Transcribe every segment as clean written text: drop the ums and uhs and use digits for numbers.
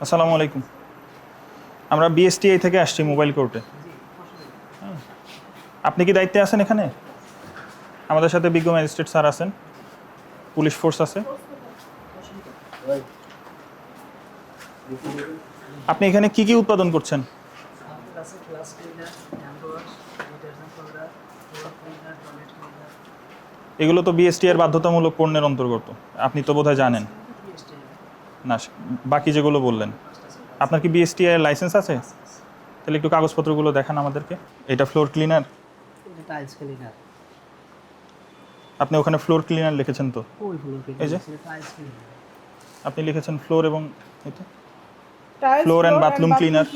আসসালামু আলাইকুম। আমরা বিএসটিআই থেকে আসছি মোবাইল কোর্টে। আপনি কি দায়িত্বে আছেন এখানে? আমাদের সাথে বিজ্ঞ ম্যাজিস্ট্রেট স্যার আছেন, পুলিশ ফোর্স আছে। আপনি এখানে কি কি উৎপাদন করছেন? এগুলো তো বিএসটি এর বাধ্যতামূলক পণ্যের অন্তর্গত, আপনি তো বোধহয় জানেন না। বাকি যেগুলো বললেন, আপনার কি বিএসটি এর লাইসেন্স আছে? তাহলে একটু কাগজপত্রগুলো দেখান আমাদেরকে। এটা ফ্লোর ক্লিনার, এটা টাইলস ক্লিনার। আপনি ওখানে ফ্লোর ক্লিনার লিখেছেন তো? ওই ফ্লোর ক্লিনার, এই যে টাইলস ক্লিনার। আপনি লিখেছেন ফ্লোর এবং এটা tiles floor and bathroom cleaner.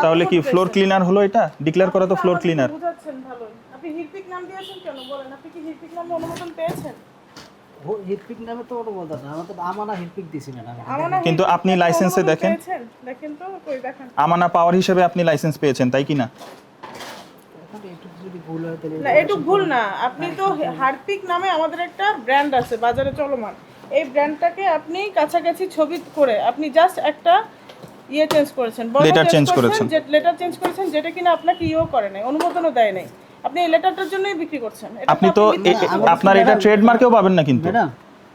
তাহলে কি ফ্লোর ক্লিনার হলো? এটা ডিক্লেয়ার করা তো ফ্লোর ক্লিনার। বুঝাচ্ছেন ভালো। আপনি হিরপিক নাম দিয়েছেন কেন বলেন? আপনি কি হিরপিক নামে অনুমোদন পেয়েছেন? ও হিরপিক নামে তো অনুমোদন না, আমাদের আমানা হিরপিক দিছি ম্যাডাম। আমানা কিন্তু হিরপিক আপনি নামে লাইসেন্সে অনুমোদন দেখেন, পেয়েছেন? দেখেন তো, কই দেখান। আমানা পাওয়ার হিসেবে আপনি লাইসেন্স পেয়েছেন, তাই কি না? এখন একটু যদি ভুল হয় তাহলে না, একটু ভুল না। আপনি তো হারপিক নামে আমাদের একটা ব্র্যান্ড আছে বাজারে চলমান। এই ব্র্যান্ডটাকে আপনি কাছাকাছি ছবি করে আপনি জাস্ট একটা চেঞ্জ করেছেন, লেটার চেঞ্জ করেছেন, লেটার চেঞ্জ করেছেন, যেটা কিনা আপনাকে করে নাই, অনুমোদনও দেয় নাই। আপনি এই লেটারটার জন্যই বিক্রি করছেন। আপনি তো আপনার এটা ট্রেডমার্কেও পাবেন না কিন্তু। ম্যাডাম,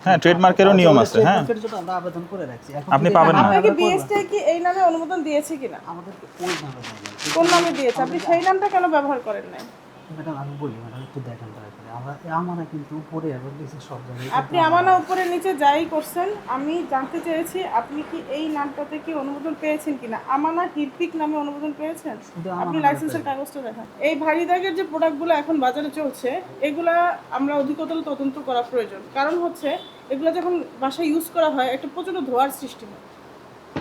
হ্যাঁ, ট্রেডমার্কেরও নিয়ম আছে। হ্যাঁ, ট্রেডমার্কের জন্য আমরা আবেদন করে রাখছি। এখন আপনি পাবেন না। আপনাকে বিএসটিআই কি এই নামে অনুমোদন দিয়েছে কিনা? আমাদের ওই নামে বলবেন। কোন নামে দিয়েছে? আপনি সেই নামটা কেন ব্যবহার করেন নাই? ম্যাডাম আমি বলি, ম্যাডাম একটু দেখেন দয়া করে। আমরা আমানা কিন্তু উপরে এবং নিচে সব জায়গায়। আপনি আমানা উপরে নিচে যাই করছেন, আমি জানতে চেয়েছি আপনি কি এই নামটাতে কি অনুমোদন পেয়েছেন কিনা। আমানা হিরপিক নামে অনুমোদন পেয়েছেন? আপনি লাইসেন্সের কাগজটা দেখান। এই ভারী দাগের যে প্রোডাক্টগুলো এখন বাজারে চলছে, এগুলা আমরা অধিকতর তদন্ত করা প্রয়োজন। কারণ হচ্ছে এগুলো যখন বাসায় ইউজ করা হয় একটা প্রচণ্ড ধোঁয়ার সৃষ্টি হয়।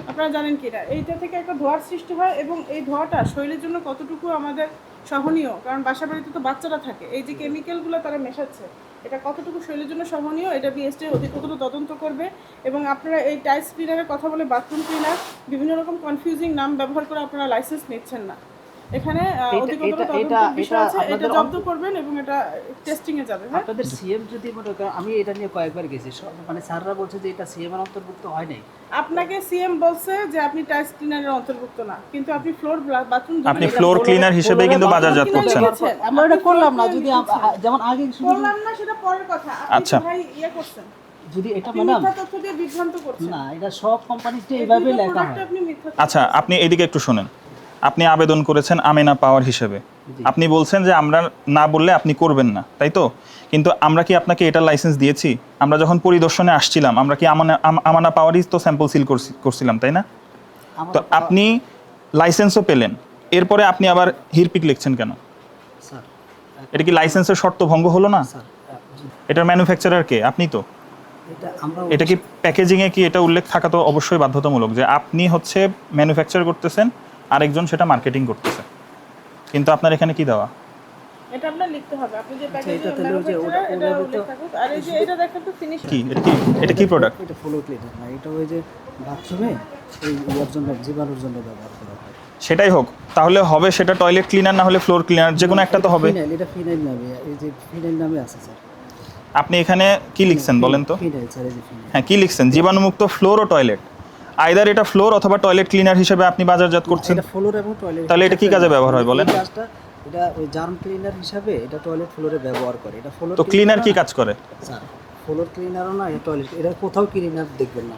আপনারা জানেন কি না, এইটা থেকে একটা ধোঁয়ার সৃষ্টি হয় এবং এই ধোঁয়াটা শরীরের জন্য কতটুকু আমাদের সহনীয়, কারণ বাসা বাড়িতে তো বাচ্চারা থাকে, এই যে কেমিক্যালগুলো তারা মেশাচ্ছে, এটা কতটুকু শরীরের জন্য সহনীয় এটা বিএসটিআই অধিকতর তদন্ত করবে। এবং আপনারা এই টাইলস ক্লিনারের কথা বলে বাথরুম ক্লিনার বিভিন্ন রকম কনফিউজিং নাম ব্যবহার করে আপনারা লাইসেন্স নিচ্ছেন না। এখানে অধিকতর তদন্তের বিষয় আছে, এটা জব্দ করবেন এবং এটা টেস্টিং এ যাবে। হ্যাঁ, আপনাদের সিএম যদি মনে করেন, আমি এটা নিয়ে কয়েকবার গেছি, মানে স্যাররা বলছে যে এটা সিএম এর অন্তর্ভুক্ত হয় নাই। আপনাকে সিএম বলছে যে আপনি টাইলস ক্লিনারের অন্তর্ভুক্ত না, কিন্তু আপনি ফ্লোর বাথরুম আপনি ফ্লোর ক্লিনার হিসেবে কিন্তু বাজারজাত করছেন। আমরা এটা করলাম না, যদি যেমন আগে করলাম না সেটা পরের কথা। আচ্ছা, ভাই করছেন, যদি এটা আপনি ম্যাডাম মিথ্যা তথ্য দিয়ে বিভ্রান্ত করছেন না, এটা সব কোম্পানিতে এইভাবে লেখা হয়। আপনি মিথ্যা আচ্ছা, আপনি এদিকে একটু শুনেন। আপনি আবেদন করেছেন আমেনা পাওয়ার হিসেবে, আপনি বলছেন যে আমরা না বললে আপনি করবেন না, তাই তো? কিন্তু আমরা কি আপনাকে এটা লাইসেন্স দিয়েছি? আমরা যখন পরিদর্শনে আসছিলাম, আমরা কি আমানা পাওয়ারই তো স্যাম্পল সিল করছিলাম, তাই না? তো আপনি লাইসেন্সও পেলেন, এরপরে আপনি আবার হিরপিক লিখছেন কেন? স্যার, এটা কি লাইসেন্সের শর্ত ভঙ্গ হলো না? স্যার, এটার ম্যানুফ্যাকচারার কে? আপনি তো। এটা কি প্যাকেজিংয়ে কি এটা উল্লেখ থাকা তো অবশ্যই বাধ্যতামূলক যে আপনি হচ্ছে ম্যানুফ্যাকচার করতেছেন, আরেকজন সেটা মার্কেটিং করতেছে। কিন্তু আপনার এখানে কি দেওয়া? এটা আপনার লিখতে হবে। আপনি যে প্যাকেজ এটা তাহলে ওই যে এটা উল্লেখ থাকুক। আর এই যে এটা দেখেন তো ফিনিশ কি এটা কি প্রোডাক্ট? এটা ফ্লোর ক্লিনার না, এটা ওই যে বাথরুমে এই ইয়ার জন্য, জীবাণুর জন্য ব্যবহার করা হয়। সেটাই হোক, তাহলে হবে সেটা টয়লেট ক্লিনার না হলে ফ্লোর ক্লিনার, যে কোনো একটা তো হবে। ফিনাইল, এটা ফিনাইল নামে, এই যে ফিনাইল নামে আছে স্যার। আপনি এখানে কি লিখছেন বলেন তো? ফিনাইল স্যার, এই যে ফিনাইল। হ্যাঁ, কি লিখছেন? জীবাণুমুক্ত ফ্লোর ও টয়লেট। আইদার এটা ফ্লোর অথবা টয়লেট ক্লিনার হিসেবে আপনি বাজারজাত করছেন। এটা ফ্লোর এবং টয়লেট। তাহলে এটা কি কাজে ব্যবহার হয় বলেন? এটা ওই জার্ম ক্লিনার হিসাবে এটা টয়লেট ফ্লোরে ব্যবহার করে। এটা ফ্লোর তো ক্লিনার কি কাজ করে? স্যার, ফ্লোর ক্লিনারও না, এটা টয়লেট, এটা কোথাও ক্লিনার দেখবেন না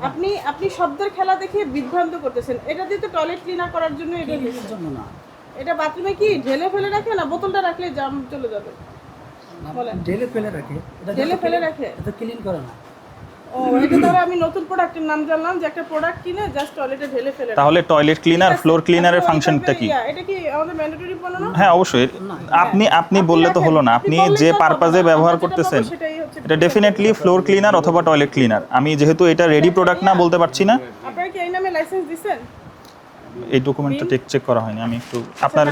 আপনি আপনি শব্দের খেলা দেখিয়ে বিভ্রান্ত করতেছেন। এটা দিয়ে তো টয়লেট ক্লিনার করার জন্য এটা এর জন্য না। এটা বাথরুমে কি ঢেলে ফেলে রাখে না বোতলটা রাখলে জাম চলে যাবে? ঢেলে ফেলে রাখে, এটা ঢেলে ফেলে রাখে, এটা ক্লিন করে না। ও, এটা দ্বারা আমি নতুন প্রোডাক্টের নাম জানলাম যে একটা প্রোডাক্ট কিনে জাস্ট টয়লেটে ঢেলে ফেলে রাখে। তাহলে টয়লেট ক্লিনার, ফ্লোর ক্লিনারের ফাংশনটা কি? এটা কি আমাদের ম্যান্ডেটরি পণ্য না? হ্যাঁ, অবশ্যই। আপনি বললে তো হলো না। আপনি যে পারপাজে ব্যবহার করতেছেন এটা ডেফিনেটলি ফ্লোর ক্লিনার অথবা টয়লেট ক্লিনার। আমি যেহেতু এটা রেডি প্রোডাক্ট না বলতে পারছি না। আপনারা কি এই নামে লাইসেন্স দিবেন? এই ডকুমেন্টটা চেক করা হয়নি, আমি একটু আপনার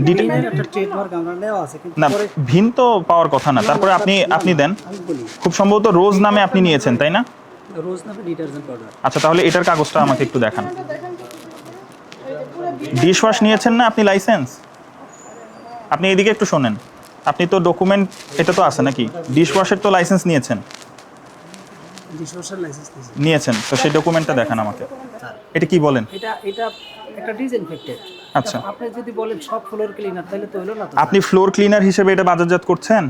ডিটেইল একটা ট্রেডমার্ক আমরা নেওয়া আছে, কিন্তু না, ভিন তো পাওয়ার কথা না। তারপরে আপনি দেন, আমি বলি খুব সম্ভবত রোজ নামে আপনি নিয়েছেন, তাই না? রোজ নামে ডিটারজেন্ট পাউডার। আচ্ছা, তাহলে এটার কাগজটা আমাকে একটু দেখান। ডিশ ওয়াশ নিয়েছেন না আপনি লাইসেন্স? আপনি এদিকে একটু শোনেন। আপনি তো ডকুমেন্ট এটা তো আছে নাকি? ডিশ ওয়াশের তো লাইসেন্স নিয়েছেন। ডিশওয়াশার লাইসেন্স নিয়েছি নিয়েছেন, তো সেই ডকুমেন্টটা দেখান আমাকে। স্যার। এটা কি বলেন? এটা এটা একটা ডিসইনফেক্টেড। আচ্ছা। আপনি যদি বলেন সব ফ্লোর ক্লিনার তাহলে তো হলো না তো। আপনি ফ্লোর ক্লিনার হিসেবে এটা বাজারজাত করছেন?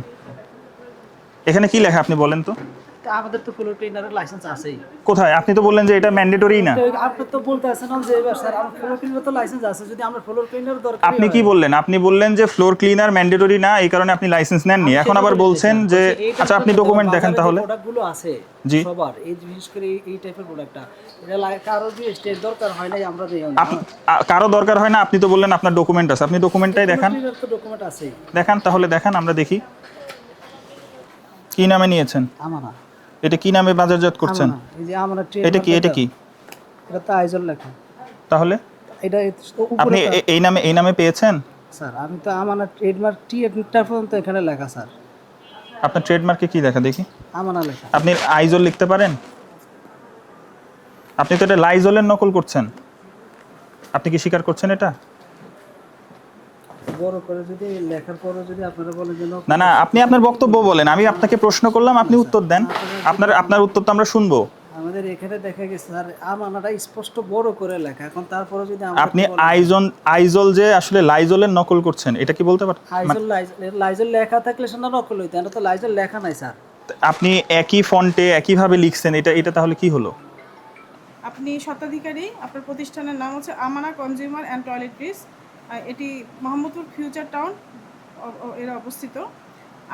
এখানে কি লেখা আপনি বলেন তো? তো আমাদের তো ফ্লোর ক্লিনারের লাইসেন্স আছেই। কোথায়? আপনি তো বললেন যে এটা ম্যান্ডেটরি না। তো আপনি তো বলতে আছেন যে এবার স্যার আমার ফ্লোর ক্লিনার তো লাইসেন্স আছে, যদি আমরা ফ্লোর ক্লিনার দরকার আপনি কি বললেন? আপনি বললেন যে ফ্লোর ক্লিনার ম্যান্ডেটরি না, এই কারণে আপনি লাইসেন্স নেননি। এখন আবার বলছেন যে আচ্ছা আপনি ডকুমেন্ট দেখেন তাহলে। প্রোডাক্টগুলো আছে জি। সবার, এই বিশেষ করে এই টাইপের প্রোডাক্টটা এটা কারো যে স্টেট দরকার হয় না আমরা দেই না। কারো দরকার হয় না, আপনি তো বললেন আপনার ডকুমেন্ট আছে, আপনি ডকুমেন্টটাই দেখান। ক্লিনার তো ডকুমেন্ট আছে। দেখান তাহলে, দেখান আমরা দেখি কি নামে নিয়েছেন। আমানা। এটা কি নামে বাজারজাত করছেন? আমানা। এই যে আমানা ট্রেড। এটা কি? এটা কি? এটা তো আইজল লেখা। তাহলে এটা আপনি উপরে এই নামে পেয়েছেন? স্যার আমি তো আমানা ট্রেডমার্ক টি একটা পর্যন্ত এখানে লেখা স্যার। আপনার ট্রেডমার্কে কি লেখা দেখি? আমানা লেখা। আপনি আইজল লিখতে পারেন? আপনি তো এটা লাইজলের নকল করছেন, আপনি কি স্বীকার করছেন এটা? বড় করে যদি লেখার পরও যদি আপনারা বলেন যে না না, আপনি আপনার বক্তব্য বলেন, আমি আপনাকে প্রশ্ন করলাম, আপনি উত্তর দেন। আপনার উত্তর তো আমরা শুনবো। আমাদের এখানে দেখা গেছে স্যার আমানাটা স্পষ্ট বড় করে লেখা, এখন তারপরে যদি আপনি আইজল যে আসলে লাইজলের নকল করছেন এটা কি বলতে পারেন? আইজল লাইজল লেখা থাকলে সেটা নকল হইতো, এটা তো লাইজল লেখা নাই স্যার। আপনি একই ফন্টে একইভাবে লিখছেন, এটা তাহলে কি হলো? আপনি স্বত্বাধিকারী, আপনার প্রতিষ্ঠানের নাম হচ্ছে আমানা কনজিউমার অ্যান্ড টয়লেট্রিজ, এটি মোহাম্মদপুর ফিউচার টাউন এর অবস্থিত।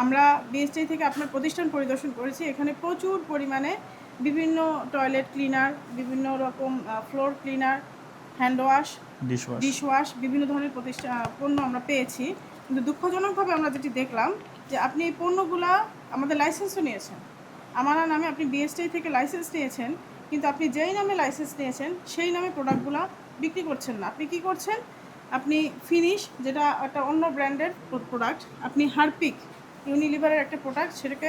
আমরা বিএসটি থেকে আপনার প্রতিষ্ঠান পরিদর্শন করেছি। এখানে প্রচুর পরিমাণে বিভিন্ন টয়লেট ক্লিনার, বিভিন্ন রকম floor cleaner, hand wash, dishwash, বিভিন্ন ধরনের পণ্য আমরা পেয়েছি। কিন্তু দুঃখজনকভাবে আমরা যেটি দেখলাম যে আপনি এই পণ্যগুলা আমাদের লাইসেন্সও নিয়েছেন, আমানা নামে আপনি বিএসটি থেকে লাইসেন্স নিয়েছেন, কিন্তু আপনি যেই নামে লাইসেন্স নিয়েছেন সেই নামে প্রোডাক্টগুলো বিক্রি করছেন না। আপনি কি করছেন? আপনি ফিনিশ, যেটা একটা অন্য ব্র্যান্ডের প্রোডাক্ট, আপনি হারপিক ইউনিলিভারের একটা প্রোডাক্ট, সেটাকে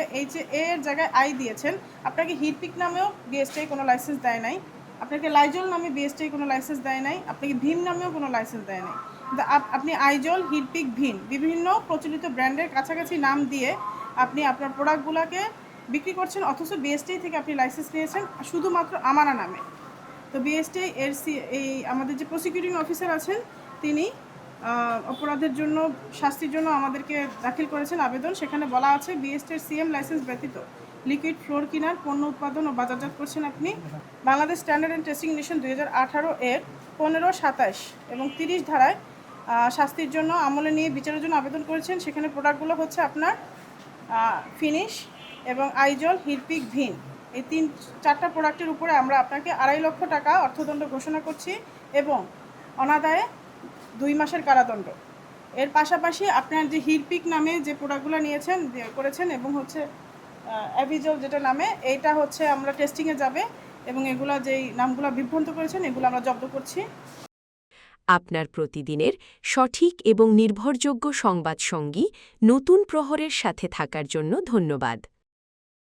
এর জায়গায় আই দিয়েছেন। আপনাকে হিটপিক নামেও বিএসটি কোনো লাইসেন্স দেয় নাই, আপনাকে লাইজল নামে বিএসটি কোনো লাইসেন্স দেয় নাই, আপনাকে ভিম নামেও কোনো লাইসেন্স দেয় নাই। কিন্তু আপনি আইজল, হিটপিক, ভিম বিভিন্ন প্রচলিত ব্র্যান্ডের কাছাকাছি নাম দিয়ে আপনি আপনার প্রোডাক্টগুলোকে বিক্রি করছেন, অথচ বিএসটি থেকে আপনি লাইসেন্স নিয়েছেন শুধুমাত্র আমানা নামে। তো বিএসটি এই আমাদের যে প্রসিকিউটিং অফিসার আছেন তিনি অপরাধের জন্য শাস্তির জন্য আমাদেরকে দাখিল করেছেন আবেদন। সেখানে বলা আছে বিএসটির সিএম লাইসেন্স ব্যতীত লিকুইড ফ্লোর কিনার পণ্য উৎপাদন ও বাজারজাত করছেন আপনি। Bangladesh standard and testing mission 2018 এর 15, 27 এবং 30 ধারায় শাস্তির জন্য আমলে নিয়ে বিচারের জন্য আবেদন করেছেন। সেখানে প্রোডাক্টগুলো হচ্ছে আপনার ফিনিশ এবং আইজল, হিরপিক, ভিন, এই 4টা প্রোডাক্টের উপরে আমরা আপনাকে 2.5 লক্ষ টাকা অর্থদণ্ড ঘোষণা করছি এবং অনাদায়ে 2 মাসের কারাদণ্ড। এর পাশাপাশি আপনার যে হিরপিক নামে যে প্রোডাক্টগুলো করেছেন এবং হচ্ছে অ্যাভিজল যেটা নামে, এইটা হচ্ছে আমরা টেস্টিংয়ে যাবে এবং এগুলা যেই নামগুলো বিভ্রান্ত করেছেন এগুলো আমরা জব্দ করছি। আপনার প্রতিদিনের সঠিক এবং নির্ভরযোগ্য সংবাদ সঙ্গী নতুন প্রহরের সাথে থাকার জন্য ধন্যবাদ।